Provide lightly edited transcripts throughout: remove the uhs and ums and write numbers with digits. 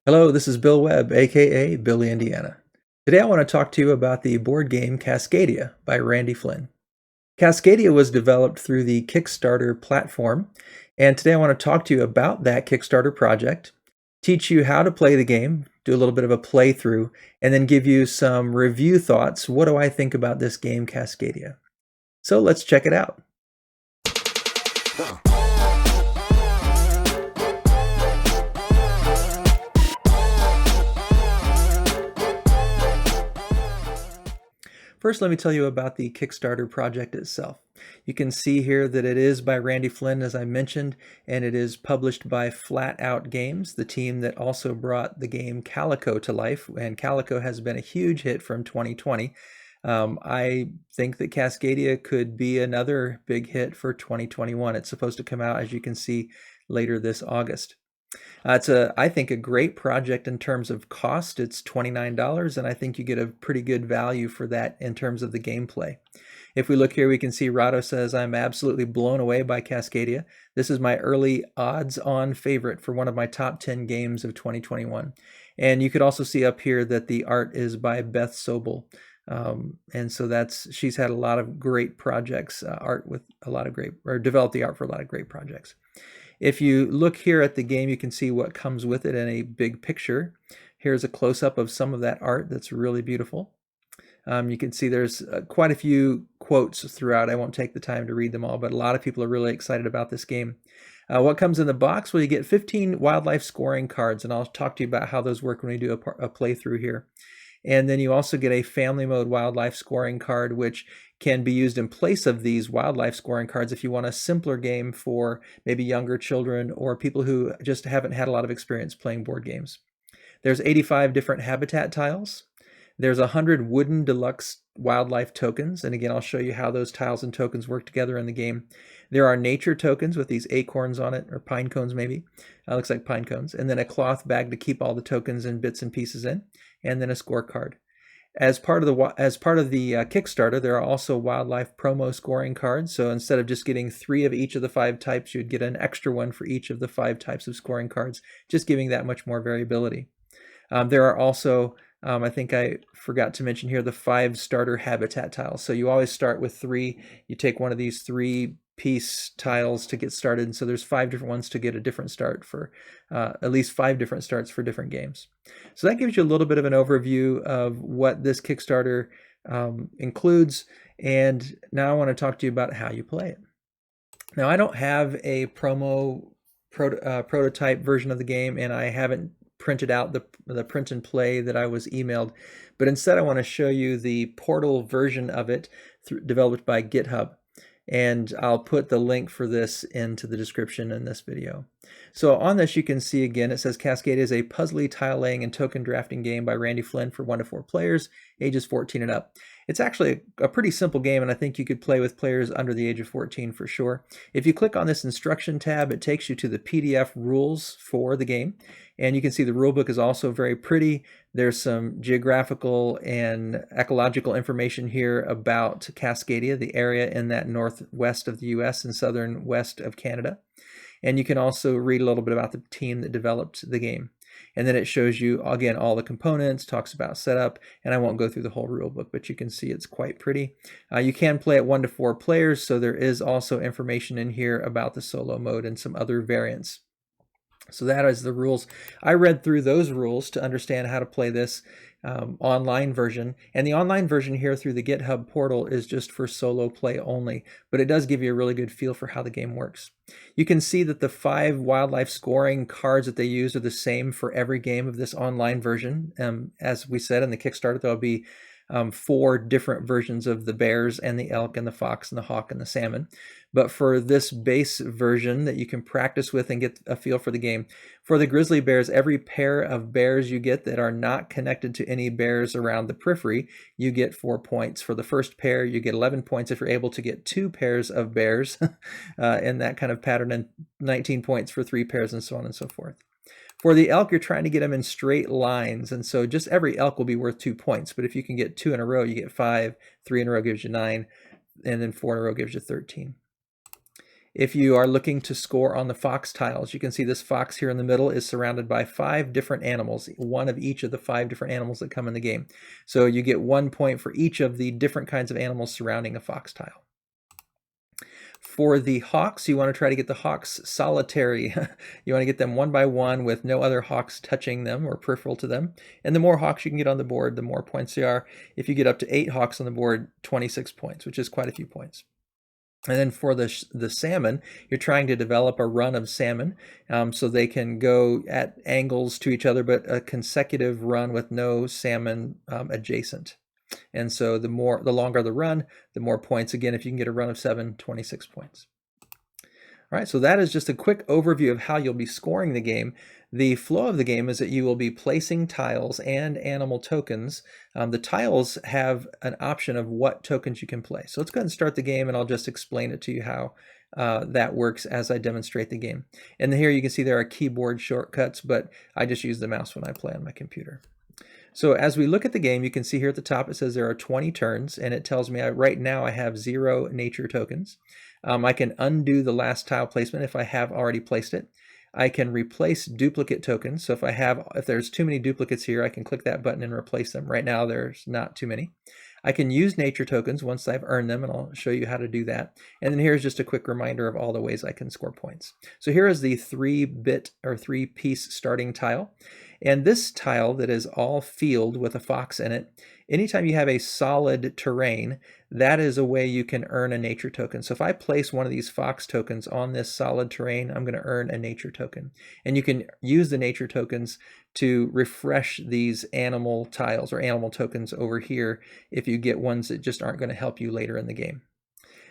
Hello, this is Bill Webb, aka Billy Indiana. Today I want to talk to you about the board game Cascadia by Randy Flynn. Cascadia was developed through the Kickstarter platform, and today I want to talk to you about that Kickstarter project, teach you how to play the game, do a little bit of a playthrough, and then give you some review thoughts. What do I think about this game Cascadia? So let's check it out. First, let me tell you about the Kickstarter project itself. You can see here that it is by Randy Flynn, as I mentioned, and it is published by Flat Out Games, the team that also brought the game Calico to life, and Calico has been a huge hit from 2020. I think that Cascadia could be another big hit for 2021. It's supposed to come out, as you can see, later this August. It's I think, a great project in terms of cost. It's $29, and I think you get a pretty good value for that in terms of the gameplay. If we look here, we can see Rado says, I'm absolutely blown away by Cascadia. This is my early odds-on favorite for one of my top 10 games of 2021. And you could also see up here that the art is by Beth Sobel. And so she's had a lot of great projects, developed the art for a lot of great projects. If you look here at the game, you can see what comes with it in a big picture. Here's a close-up of some of that art that's really beautiful. You can see there's quite a few quotes throughout. I won't take the time to read them all, but a lot of people are really excited about this game. What comes in the box? Well, you get 15 wildlife scoring cards, and I'll talk to you about how those work when we do a playthrough here. And then you also get a family mode wildlife scoring card, which can be used in place of these wildlife scoring cards if you want a simpler game for maybe younger children or people who just haven't had a lot of experience playing board games. There's 85 different habitat tiles. There's 100 wooden deluxe wildlife tokens. And again, I'll show you how those tiles and tokens work together in the game. There are nature tokens with these acorns on it, or pine cones maybe. Looks like pine cones. And then a cloth bag to keep all the tokens and bits and pieces in. And then a scorecard. As part of the Kickstarter, there are also wildlife promo scoring cards. So instead of just getting 3 of each of the 5 types, you'd get an extra one for each of the 5 types of scoring cards, just giving that much more variability. There are also, I think I forgot to mention here, the 5 starter habitat tiles. So you always start with 3. You take one of these 3-piece tiles to get started. And so there's 5 different ones to get a different start for at least 5 different starts for different games. So that gives you a little bit of an overview of what this Kickstarter includes. And now I want to talk to you about how you play it. Now, I don't have a prototype version of the game, and I haven't printed out the print and play that I was emailed, but instead I want to show you the portal version of it developed by GitHub. And I'll put the link for this into the description in this video. So on this, you can see again, it says Cascadia is a puzzly tile laying and token drafting game by Randy Flynn for 1 to 4 players, ages 14 and up. It's actually a pretty simple game, and I think you could play with players under the age of 14 for sure. If you click on this instruction tab, it takes you to the PDF rules for the game. And you can see the rulebook is also very pretty. There's some geographical and ecological information here about Cascadia, the area in that northwest of the US and southern west of Canada. And you can also read a little bit about the team that developed the game. And then it shows you, again, all the components, talks about setup, and I won't go through the whole rulebook, but you can see it's quite pretty. You can play at 1 to 4 players, so there is also information in here about the solo mode and some other variants. So that is the rules. I read through those rules to understand how to play this online version. And the online version here through the GitHub portal is just for solo play only, but it does give you a really good feel for how the game works. You can see that the 5 wildlife scoring cards that they use are the same for every game of this online version. As we said in the Kickstarter, there'll be 4 different versions of the bears and the elk and the fox and the hawk and the salmon. But for this base version that you can practice with and get a feel for the game, for the grizzly bears, every pair of bears you get that are not connected to any bears around the periphery, you get 4 points. For the first pair, you get 11 points if you're able to get 2 pairs of bears in that kind of pattern, and 19 points for 3 pairs, and so on and so forth. For the elk, you're trying to get them in straight lines, and so just every elk will be worth 2 points. But if you can get 2 in a row, you get 5, 3 in a row gives you 9, and then 4 in a row gives you 13. If you are looking to score on the fox tiles, you can see this fox here in the middle is surrounded by 5 different animals, one of each of the 5 different animals that come in the game. So you get 1 point for each of the different kinds of animals surrounding a fox tile. For the hawks, you want to try to get the hawks solitary. You want to get them one by one with no other hawks touching them or peripheral to them. And the more hawks you can get on the board, the more points they are. If you get up to 8 hawks on the board, 26 points, which is quite a few points. And then for the salmon, you're trying to develop a run of salmon so they can go at angles to each other, but a consecutive run with no salmon adjacent. And so the longer the run, the more points. Again, if you can get a run of 7, 26 points. All right, so that is just a quick overview of how you'll be scoring the game. The flow of the game is that you will be placing tiles and animal tokens. The tiles have an option of what tokens you can play. So let's go ahead and start the game, and I'll just explain it to you how that works as I demonstrate the game. And here you can see there are keyboard shortcuts, but I just use the mouse when I play on my computer. So as we look at the game, you can see here at the top it says there are 20 turns, and it tells me right now I have 0 nature tokens. I can undo the last tile placement if I have already placed it. I can replace duplicate tokens. So if there's too many duplicates here, I can click that button and replace them. Right now there's not too many. I can use nature tokens once I've earned them, and I'll show you how to do that. And then here's just a quick reminder of all the ways I can score points. So here is the 3-bit or 3-piece starting tile. And this tile that is all field with a fox in it, anytime you have a solid terrain, that is a way you can earn a nature token. So if I place one of these fox tokens on this solid terrain, I'm going to earn a nature token. And you can use the nature tokens to refresh these animal tiles or animal tokens over here if you get ones that just aren't going to help you later in the game.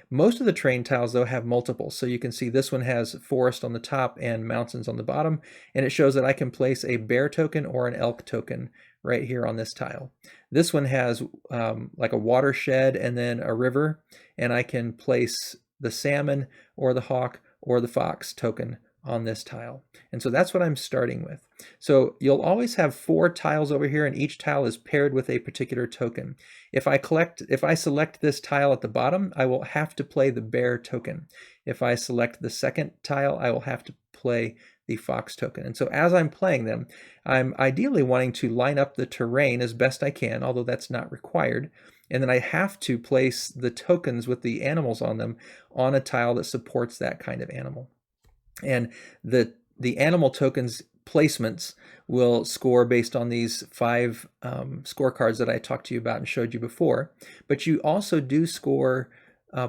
Most of the terrain tiles, though, have multiples. So you can see this one has forest on the top and mountains on the bottom, and it shows that I can place a bear token or an elk token right here on this tile. This one has like a watershed and then a river, and I can place the salmon or the hawk or the fox token on this tile. And so that's what I'm starting with. So you'll always have 4 tiles over here, and each tile is paired with a particular token. If I select this tile at the bottom, I will have to play the bear token. If I select the second tile, I will have to play the fox token. And so as I'm playing them, I'm ideally wanting to line up the terrain as best I can, although that's not required. And then I have to place the tokens with the animals on them on a tile that supports that kind of animal. And the animal tokens placements will score based on these 5 scorecards that I talked to you about and showed you before. But you also do score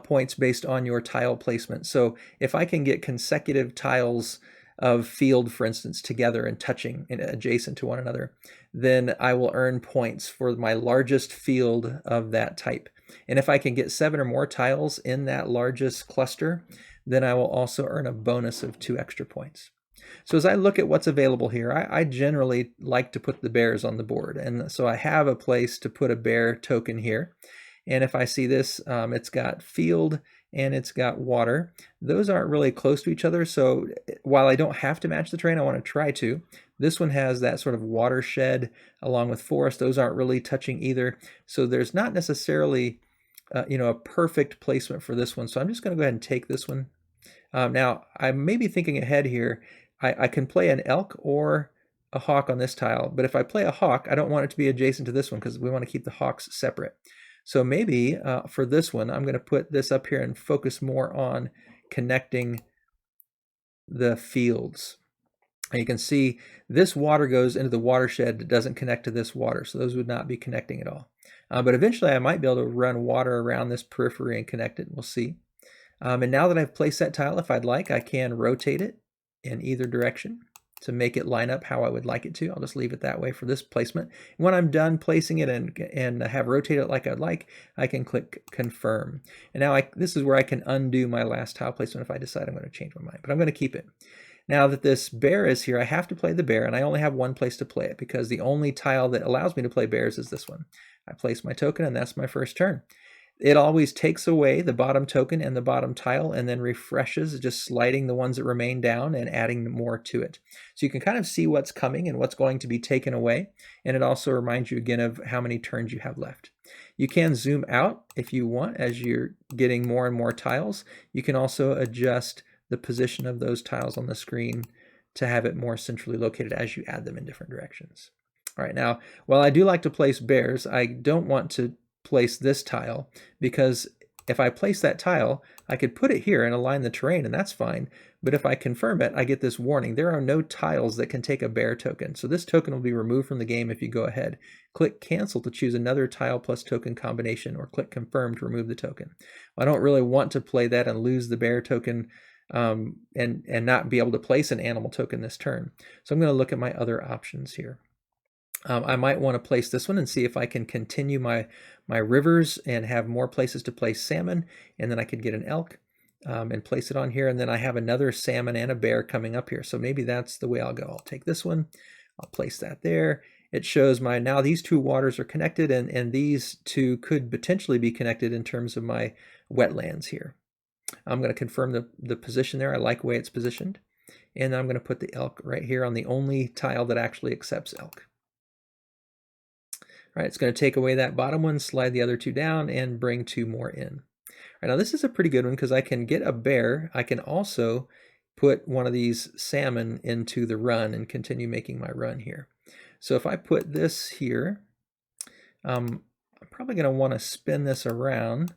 points based on your tile placement. So if I can get consecutive tiles of field, for instance, together and touching and adjacent to one another, then I will earn points for my largest field of that type. And if I can get 7 or more tiles in that largest cluster, then I will also earn a bonus of 2 extra points. So as I look at what's available here, I generally like to put the bears on the board. And so I have a place to put a bear token here. And if I see this, it's got field and it's got water. Those aren't really close to each other. So while I don't have to match the terrain, I want to try to. This one has that sort of watershed along with forest. Those aren't really touching either. So there's not necessarily a perfect placement for this one. So I'm just going to go ahead and take this one. Now, I may be thinking ahead here. I can play an elk or a hawk on this tile, but if I play a hawk, I don't want it to be adjacent to this one because we want to keep the hawks separate. So maybe for this one, I'm going to put this up here and focus more on connecting the fields. And you can see this water goes into the watershed that doesn't connect to this water, so those would not be connecting at all. But eventually I might be able to run water around this periphery and connect it. We'll see. And now that I've placed that tile, if I'd like, I can rotate it in either direction to make it line up how I would like it to. I'll just leave it that way for this placement. When I'm done placing it and have rotated it like I'd like, I can click confirm. And now this is where I can undo my last tile placement if I decide I'm going to change my mind, but I'm going to keep it. Now that this bear is here, I have to play the bear, and I only have one place to play it because the only tile that allows me to play bears is this one. I place my token, and that's my first turn. It always takes away the bottom token and the bottom tile and then refreshes, just sliding the ones that remain down and adding more to it. So you can kind of see what's coming and what's going to be taken away. And it also reminds you again of how many turns you have left. You can zoom out if you want as you're getting more and more tiles. You can also adjust the position of those tiles on the screen to have it more centrally located as you add them in different directions. All right, now, while I do like to place bears, I don't want to place this tile, because if I place that tile, I could put it here and align the terrain, and that's fine. But if I confirm it, I get this warning. There are no tiles that can take a bear token. So this token will be removed from the game if you go ahead. Click cancel to choose another tile plus token combination, or click confirm to remove the token. I don't really want to play that and lose the bear token and not be able to place an animal token this turn. So I'm going to look at my other options here. I might want to place this one and see if I can continue my rivers and have more places to place salmon, and then I could get an elk and place it on here, and then I have another salmon and a bear coming up here. So maybe that's the way I'll go. I'll take this one, I'll place that there. It shows now these two waters are connected, and these two could potentially be connected in terms of my wetlands here. I'm going to confirm the position there. I like the way it's positioned. And then I'm going to put the elk right here on the only tile that actually accepts elk. All right, it's going to take away that bottom one, slide the other two down, and bring two more in. All right, now this is a pretty good one because I can get a bear. I can also put one of these salmon into the run and continue making my run here. So if I put this here, I'm probably going to want to spin this around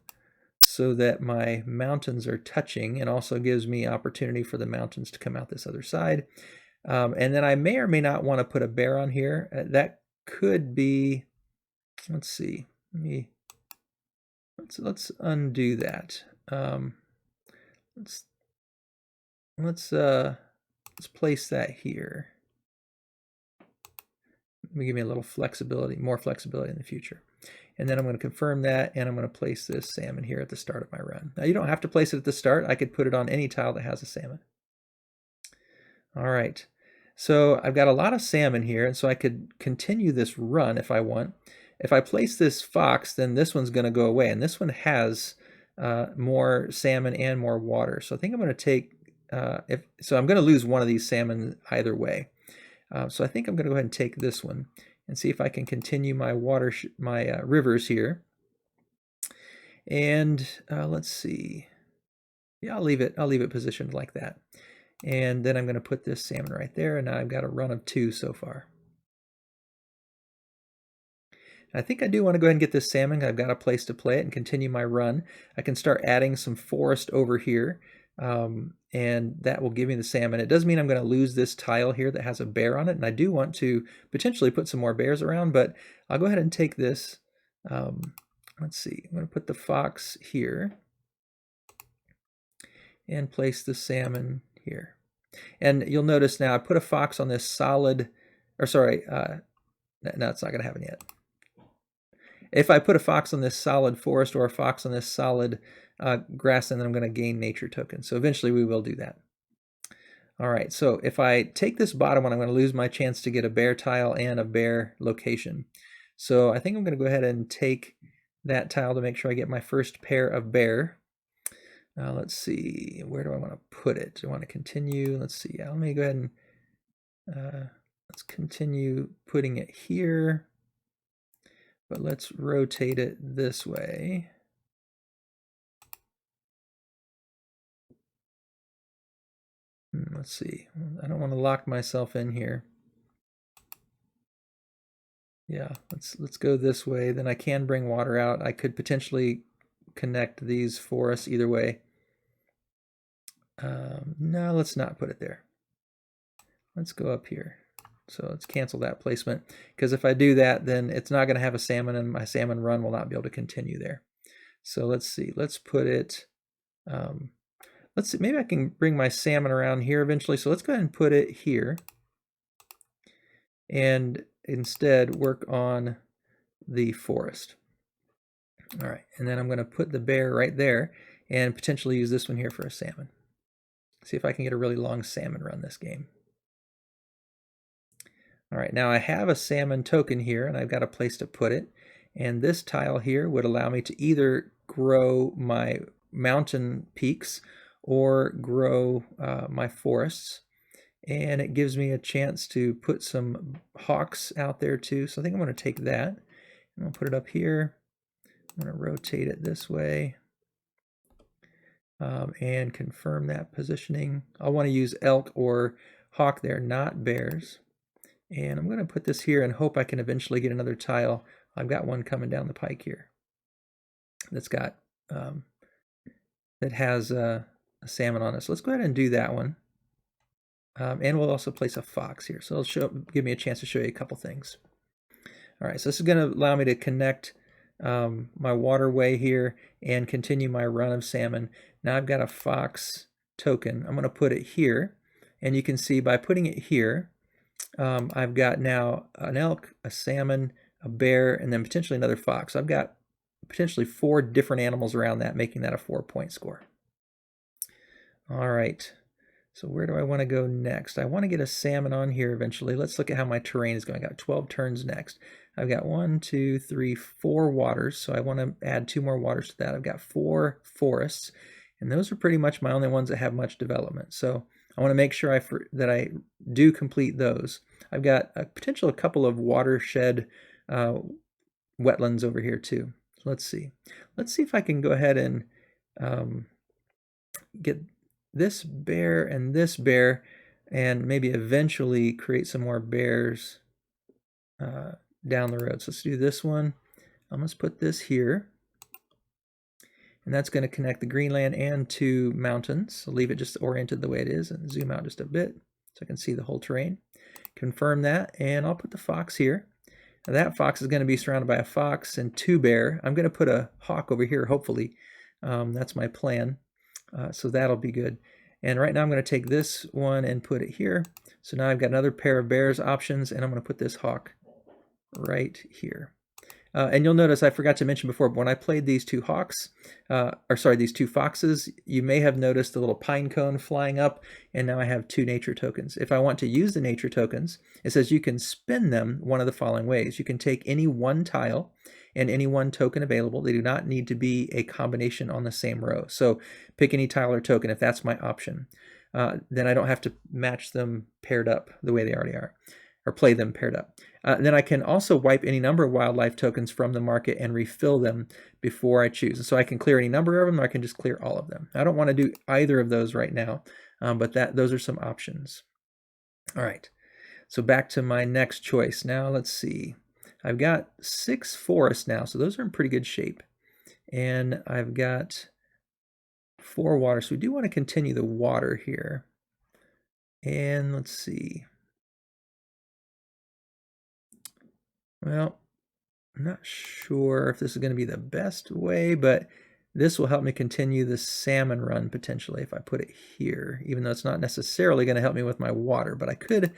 so that my mountains are touching, and also gives me opportunity for the mountains to come out this other side. And then I may or may not want to put a bear on here. That could be, let's see, let's undo that. Let's place that here. Give me a little flexibility, more flexibility in the future. And then I'm going to confirm that, and I'm going to place this salmon here at the start of my run. Now you don't have to place it at the start. I could put it on any tile that has a salmon. All right, so I've got a lot of salmon here, and so I could continue this run if I want. If I place this fox, then this one's going to go away, and this one has more salmon and more water. So I think I'm going to take, so I'm going to lose one of these salmon either way. So I think I'm going to go ahead and take this one and see if I can continue my rivers here. And let's see. Yeah, I'll leave it positioned like that. And then I'm going to put this salmon right there, and now I've got a run of 2 so far. I think I do want to go ahead and get this salmon. I've got a place to play it and continue my run. I can start adding some forest over here, and that will give me the salmon. It does mean I'm going to lose this tile here that has a bear on it, and I do want to potentially put some more bears around, but I'll go ahead and take this. Let's see, I'm going to put the fox here and place the salmon here. And you'll notice now I put a fox on this solid, or sorry, no, it's not going to happen yet. If I put a fox on this solid forest or a fox on this solid grassland, then I'm going to gain nature tokens. So eventually we will do that. All right, so if I take this bottom one, I'm going to lose my chance to get a bear tile and a bear location. So I think I'm going to go ahead and take that tile to make sure I get my first pair of bear. Let's see, where do I want to put it? Do I want to continue? Let's see, let me go ahead and let's continue putting it here. But let's rotate it this way. Let's see. I don't want to lock myself in here. Yeah, let's go this way. Then I can bring water out. I could potentially connect these for us either way. No, let's not put it there. Let's go up here. So let's cancel that placement, because if I do that, then it's not going to have a salmon, and my salmon run will not be able to continue there. So let's see. Let's put it, let's see, maybe I can bring my salmon around here eventually. So let's go ahead and put it here and instead work on the forest. All right, and then I'm going to put the bear right there and potentially use this one here for a salmon. See if I can get a really long salmon run this game. All right, now I have a salmon token here, and I've got a place to put it. And this tile here would allow me to either grow my mountain peaks or grow my forests. And it gives me a chance to put some hawks out there too. So I think I'm going to take that and I'll put it up here. I'm going to rotate it this way and confirm that positioning. I want to use elk or hawk there, not bears. And I'm going to put this here and hope I can eventually get another tile. I've got one coming down the pike here that's got that has a salmon on it. So let's go ahead and do that one. And we'll also place a fox here. So it'll give me a chance to show you a couple things. All right, so this is going to allow me to connect my waterway here and continue my run of salmon. Now I've got a fox token. I'm going to put it here. And you can see by putting it here, I've got now an elk, a salmon, a bear, and then potentially another fox. So I've got potentially 4 different animals around that, making that a 4-point score. All right. So where do I want to go next? I want to get a salmon on here eventually. Let's look at how my terrain is going. I got 12 turns next. I've got 1, 2, 3, 4 waters. So I want to add 2 more waters to that. I've got 4 forests, and those are pretty much my only ones that have much development. So I want to make sure that I do complete those. I've got a couple of watershed wetlands over here too. So let's see. Let's see if I can go ahead and get this bear and maybe eventually create some more bears down the road. So let's do this one. I'm going to put this here. And that's going to connect the Greenland and 2 mountains. So leave it just oriented the way it is and zoom out just a bit so I can see the whole terrain. Confirm that, and I'll put the fox here. Now that fox is going to be surrounded by a fox and 2 bear. I'm going to put a hawk over here, hopefully. That's my plan. So that'll be good. And right now I'm going to take this one and put it here. So now I've got another pair of bears options, and I'm going to put this hawk right here. And you'll notice I forgot to mention before, but when I played these 2 these 2 foxes, you may have noticed the little pine cone flying up, and now I have 2 nature tokens. If I want to use the nature tokens, it says you can spin them one of the following ways. You can take any one tile and any one token available. They do not need to be a combination on the same row. So pick any tile or token if that's my option. Then I don't have to match them paired up the way they already are, or play them paired up. Then I can also wipe any number of wildlife tokens from the market and refill them before I choose. So I can clear any number of them, or I can just clear all of them. I don't want to do either of those right now, but those are some options. All right, so back to my next choice. Now let's see. I've got 6 forests now, so those are in pretty good shape. And I've got 4 water, so we do want to continue the water here. And let's see. Well, I'm not sure if this is going to be the best way, but this will help me continue the salmon run potentially if I put it here, even though it's not necessarily going to help me with my water, but I could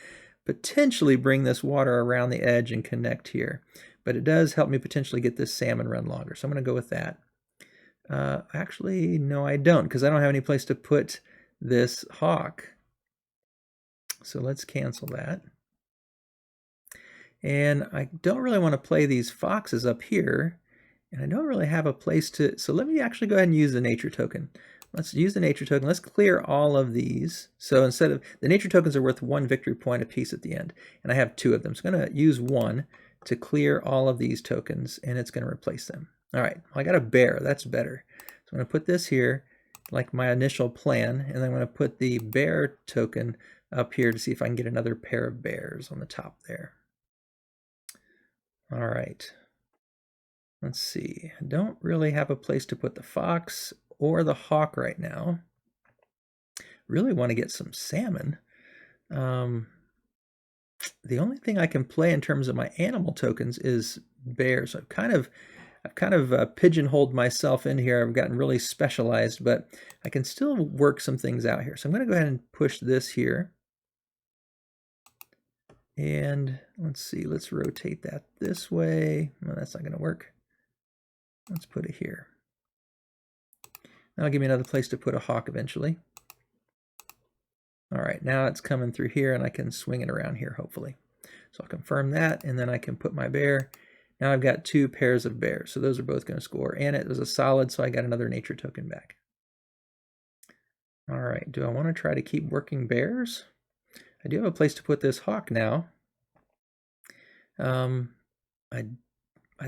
potentially bring this water around the edge and connect here. But it does help me potentially get this salmon run longer, so I'm going to go with that. Actually, no, I don't, because I don't have any place to put this hawk. So let's cancel that. And I don't really want to play these foxes up here, and I don't really have a place to, so let me actually go ahead and use the nature token. Let's use the nature token. Let's clear all of these. So instead of, the nature tokens are worth 1 victory point apiece at the end, and I have 2 of them. So I'm going to use 1 to clear all of these tokens, and it's going to replace them. All right, I got a bear. That's better. So I'm going to put this here, like my initial plan, and I'm going to put the bear token up here to see if I can get another pair of bears on the top there. All right, let's see. I don't really have a place to put the fox or the hawk right now. Really want to get some salmon. The only thing I can play in terms of my animal tokens is bears. I've kind of pigeonholed myself in here. I've gotten really specialized, but I can still work some things out here. So I'm going to go ahead and push this here. And let's see, let's rotate that this way. No, that's not going to work. Let's put it here. That'll give me another place to put a hawk eventually. All right, now it's coming through here and I can swing it around here, hopefully. So I'll confirm that, and then I can put my bear Now I've got 2 pairs of bears, so those are both going to score. And it was a solid, so I got another nature token back. All right, do I want to try to keep working bears? I do have a place to put this hawk now. I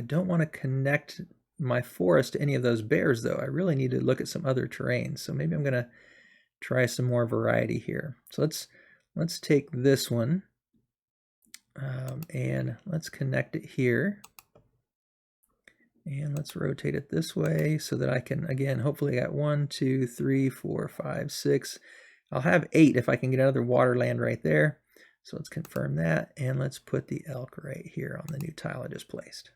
don't want to connect my forest to any of those bears, though. I really need to look at some other terrain, so maybe I'm going to try some more variety here. So let's take this one, and let's connect it here. And let's rotate it this way so that I can, again, hopefully I got 1, 2, 3, 4, 5, 6. I'll have 8 if I can get another water land right there. So let's confirm that, and let's put the elk right here on the new tile I just placed.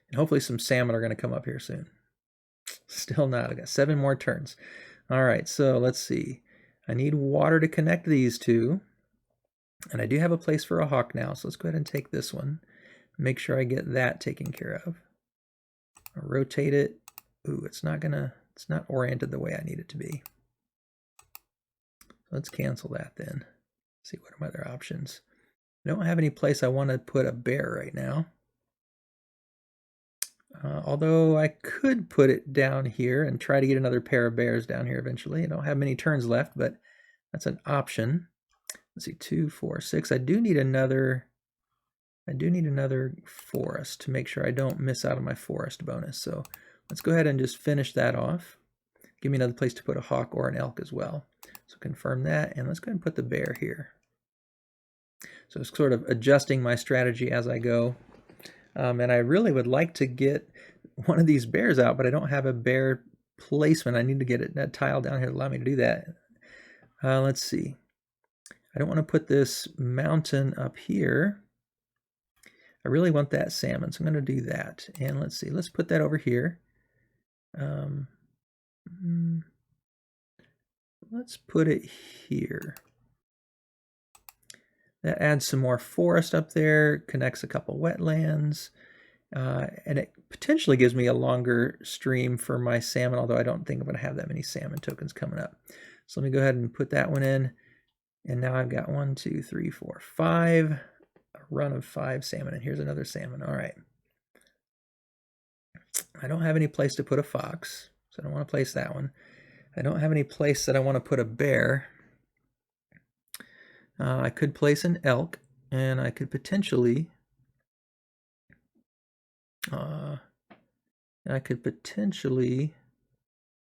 And hopefully some salmon are going to come up here soon. Still not. I've got 7 more turns. All right, so let's see. I need water to connect these two. And I do have a place for a hawk now, so let's go ahead and take this one. Make sure I get that taken care of. I'll rotate it. Ooh, it's not oriented the way I need it to be. Let's cancel that then. See what are my other options. I don't have any place I want to put a bear right now. Although I could put it down here and try to get another pair of bears down here eventually. I don't have many turns left, but that's an option. Let's see, 2, 4, 6. I do need another forest to make sure I don't miss out on my forest bonus. So let's go ahead and just finish that off. Give me another place to put a hawk or an elk as well. So confirm that, and let's go ahead and put the bear here. So it's sort of adjusting my strategy as I go. And I really would like to get one of these bears out, but I don't have a bear placement. I need to get that tile down here to allow me to do that. Let's see. I don't want to put this mountain up here. I really want that salmon, so I'm going to do that. And let's see. Let's put that over here. Let's put it here. That adds some more forest up there, connects a couple wetlands, and it potentially gives me a longer stream for my salmon, although I don't think I'm going to have that many salmon tokens coming up. So let me go ahead and put that one in, and now I've got 1, 2, 3, 4, 5, a run of 5 salmon, and here's another salmon. All right. I don't have any place to put a fox, so I don't want to place that one. I don't have any place that I want to put a bear. I could place an elk, and I could potentially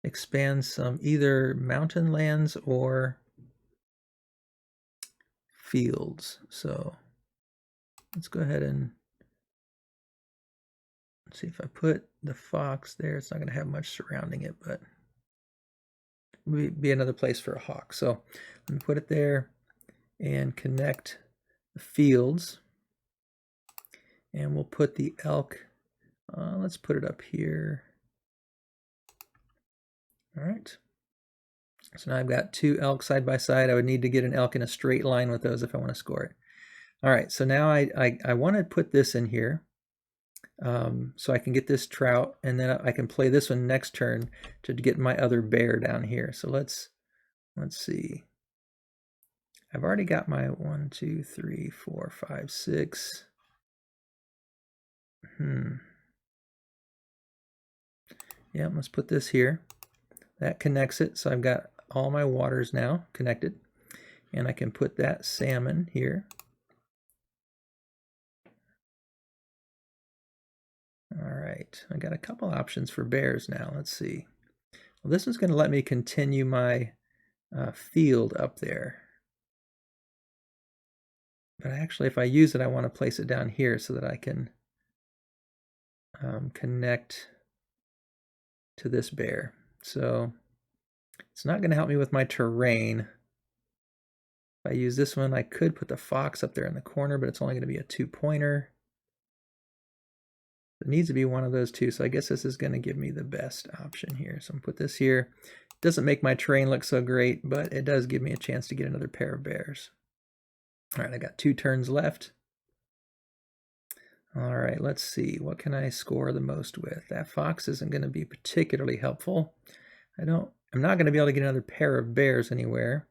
expand some either mountain lands or fields. So let's go ahead and see if I put the fox there. It's not going to have much surrounding it, but it would be another place for a hawk. So let me put it there and connect the fields, and we'll put the elk, let's put it up here. All right, so now I've got 2 elk side by side. I would need to get an elk in a straight line with those if I want to score it. All right, so now I want to put this in here so I can get this trout, and then I can play this one next turn to get my other bear down here. So let's see. I've already got my 1, 2, 3, 4, 5, 6. Yeah, let's put this here. That connects it, so I've got all my waters now connected. And I can put that salmon here. All right, I got a couple options for bears now. Let's see. Well, this is going to let me continue my field up there. But actually, if I use it, I want to place it down here so that I can connect to this bear. So it's not going to help me with my terrain. If I use this one, I could put the fox up there in the corner, but it's only going to be a 2-pointer. It needs to be one of those two, so I guess this is going to give me the best option here. So I'm going to put this here. It doesn't make my terrain look so great, but it does give me a chance to get another pair of bears. All right, I got 2 turns left. All right, let's see. What can I score the most with? That fox isn't going to be particularly helpful. I'm not going to be able to get another pair of bears anywhere.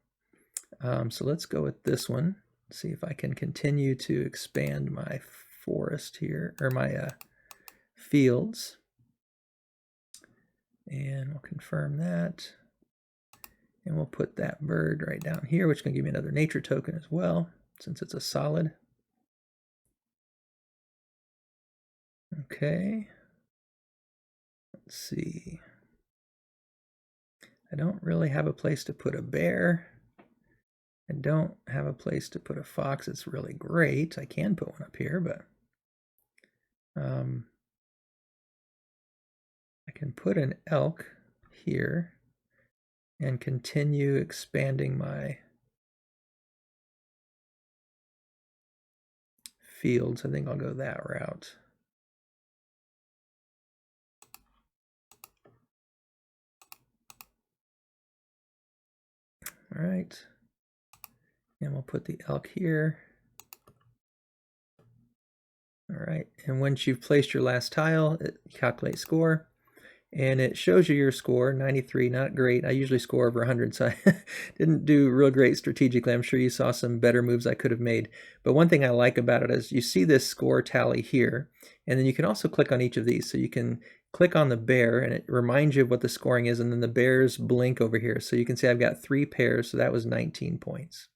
So let's go with this one. See if I can continue to expand my forest here, or my fields. And we'll confirm that. And we'll put that bird right down here, which is going to give me another nature token as well, since it's a solid. Okay. Let's see. I don't really have a place to put a bear. I don't have a place to put a fox. It's really great. I can put one up here, but I can put an elk here and continue expanding my fields. I think I'll go that route. All right, and we'll put the elk here. All right, and once you've placed your last tile, it calculates score, and it shows you your score, 93, not great. I usually score over 100, so I didn't do real great strategically. I'm sure you saw some better moves I could have made. But one thing I like about it is you see this score tally here, and then you can also click on each of these. So you can click on the bear, and it reminds you of what the scoring is, and then the bears blink over here. So you can see I've got 3 pairs, so that was 19 points.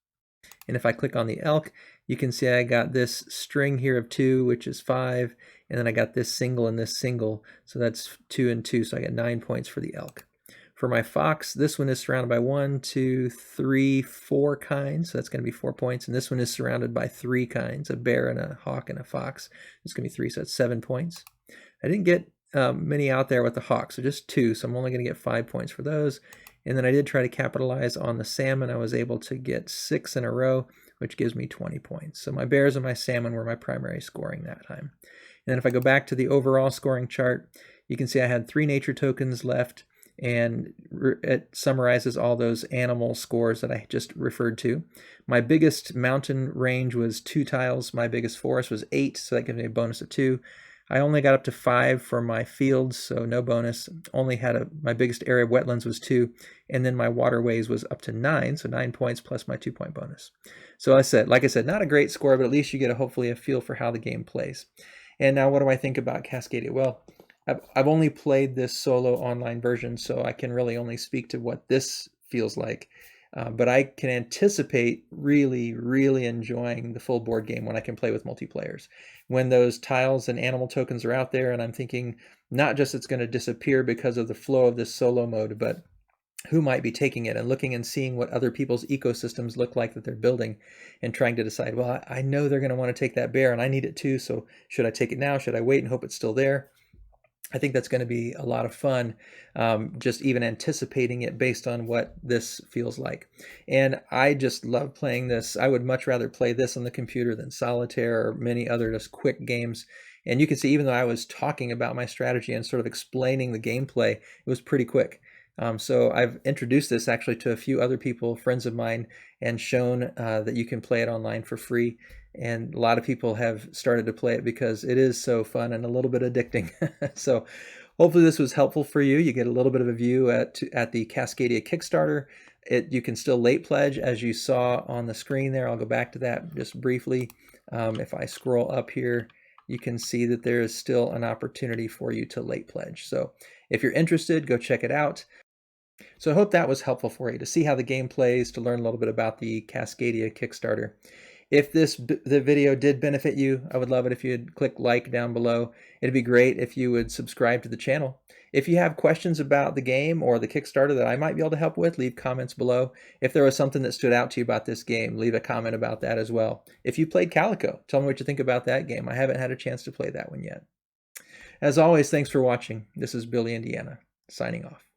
And if I click on the elk, you can see I got this string here of 2, which is 5, and then I got this single and this single, so that's 2 and 2, so I get 9 points for the elk. For my fox, this one is surrounded by 1, 2, 3, 4 kinds, so that's going to be 4 points, and this one is surrounded by 3 kinds, a bear and a hawk and a fox. It's going to be 3, so that's 7 points. I didn't get many out there with the hawk, so just 2, so I'm only going to get 5 points for those. And then I did try to capitalize on the salmon. I was able to get 6 in a row, which gives me 20 points. So my bears and my salmon were my primary scoring that time. And then if I go back to the overall scoring chart, you can see I had 3 nature tokens left, and it summarizes all those animal scores that I just referred to. My biggest mountain range was 2 tiles. My biggest forest was 8, so that gives me a bonus of 2. I only got up to 5 for my fields, so no bonus. Only had my biggest area of wetlands was 2, and then my waterways was up to 9, so 9 points plus my 2-point bonus. So like I said, not a great score, but at least you get hopefully a feel for how the game plays. And now what do I think about Cascadia? Well, I've only played this solo online version, so I can really only speak to what this feels like. But I can anticipate really, really enjoying the full board game when I can play with multiplayers. When those tiles and animal tokens are out there, and I'm thinking not just it's going to disappear because of the flow of this solo mode, but who might be taking it, and looking and seeing what other people's ecosystems look like that they're building, and trying to decide, well, I know they're going to want to take that bear and I need it too, so should I take it now? Should I wait and hope it's still there? I think that's going to be a lot of fun, just even anticipating it based on what this feels like. And I just love playing this. I would much rather play this on the computer than solitaire or many other just quick games. And you can see, even though I was talking about my strategy and sort of explaining the gameplay, it was pretty quick. So I've introduced this actually to a few other people, friends of mine, and shown that you can play it online for free. And a lot of people have started to play it because it is so fun and a little bit addicting. So hopefully this was helpful for you. You get a little bit of a view at the Cascadia Kickstarter. You can still late pledge, as you saw on the screen there. I'll go back to that just briefly. If I scroll up here, you can see that there is still an opportunity for you to late pledge. So if you're interested, go check it out. So I hope that was helpful for you to see how the game plays, to learn a little bit about the Cascadia Kickstarter. If the video did benefit you, I would love it if you'd click like down below. It'd be great if you would subscribe to the channel. If you have questions about the game or the Kickstarter that I might be able to help with, leave comments below. If there was something that stood out to you about this game, leave a comment about that as well. If you played Calico, tell me what you think about that game. I haven't had a chance to play that one yet. As always, thanks for watching. This is Billy, Indiana, signing off.